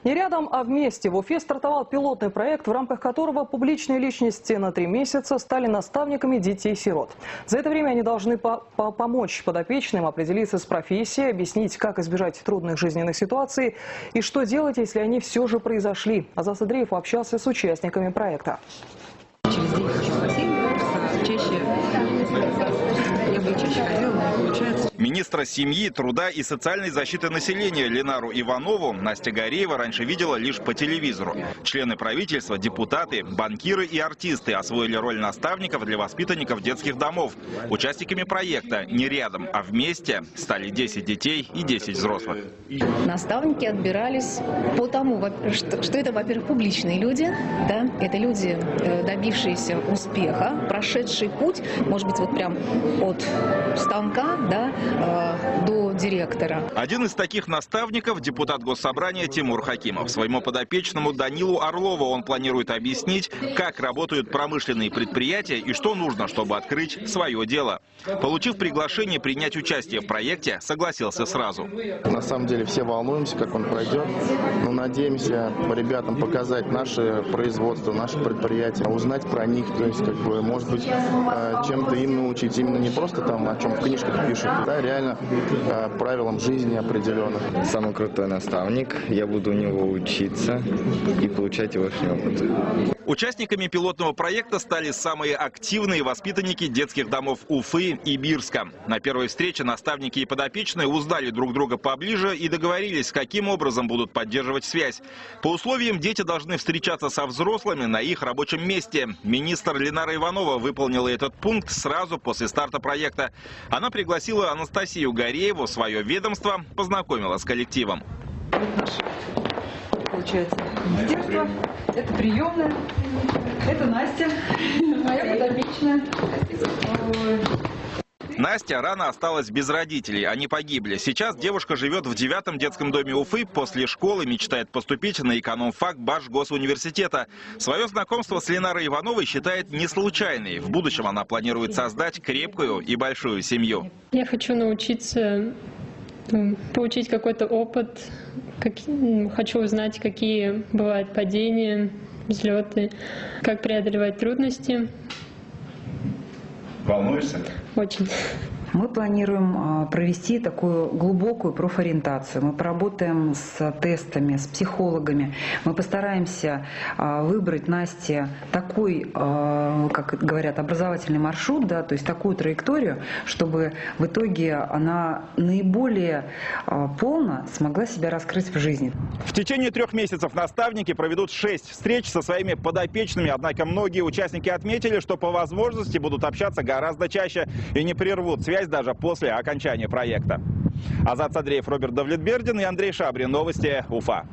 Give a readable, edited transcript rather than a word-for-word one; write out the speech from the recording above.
Не рядом, а вместе. В Уфе стартовал пилотный проект, в рамках которого публичные личности на 3 месяца стали наставниками детей-сирот. За это время они должны помочь подопечным определиться с профессией, объяснить, как избежать трудных жизненных ситуаций и что делать, если они все же произошли. Азат Садриев общался с участниками проекта. Через день хожу в бассейн, я бы чаще ходила, но не получается. Министра семьи, труда и социальной защиты населения Ленару Иванову Настя Гореева раньше видела лишь по телевизору. Члены правительства, депутаты, банкиры и артисты освоили роль наставников для воспитанников детских домов. Участниками проекта не рядом, а вместе стали 10 детей и 10 взрослых. Наставники отбирались по тому, что это, во-первых, публичные люди, да, это люди, добившиеся успеха, прошедший путь, может быть, вот прям от станка, да, до директора. Один из таких наставников – депутат Госсобрания Тимур Хакимов. Своему подопечному Данилу Орлову он планирует объяснить, как работают промышленные предприятия и что нужно, чтобы открыть свое дело. Получив приглашение принять участие в проекте, согласился сразу. На самом деле все волнуемся, как он пройдет, но надеемся ребятам показать наше производство, наше предприятие, узнать про них, то есть, может быть, чем-то им научить, именно не просто там, о чем в книжках пишут, да, реально правилам жизни определенных. Самый крутой наставник, я буду у него учиться и получать его опыт. Участниками пилотного проекта стали самые активные воспитанники детских домов Уфы и Бирска. На первой встрече наставники и подопечные узнали друг друга поближе и договорились, каким образом будут поддерживать связь. По условиям дети должны встречаться со взрослыми на их рабочем месте. Министр Ленара Иванова выполнила этот пункт сразу после старта проекта. Она пригласила Анастасию Горееву в свое ведомство, познакомила с коллективом. Получается, детство, это приемная, это Настя, моя подопечная. Настя рано осталась без родителей, они погибли. Сейчас девушка живет в 9-м детском доме Уфы, после школы мечтает поступить на экономфак Башгосуниверситета. Свое знакомство с Ленарой Ивановой считает не случайной. В будущем она планирует создать крепкую и большую семью. Я хочу научиться, получить какой-то опыт, хочу узнать, какие бывают падения, взлеты, как преодолевать трудности. Волнуешься? Очень. Мы планируем провести такую глубокую профориентацию. Мы поработаем с тестами, с психологами. Мы постараемся выбрать Насте такой, как говорят, образовательный маршрут, да, то есть такую траекторию, чтобы в итоге она наиболее полно смогла себя раскрыть в жизни. В течение 3 месяцев наставники проведут 6 встреч со своими подопечными. Однако многие участники отметили, что по возможности будут общаться гораздо чаще и не прервут связь даже после окончания проекта. Азат Садриев, Роберт Давлетбердин и Андрей Шабрин. Новости Уфа.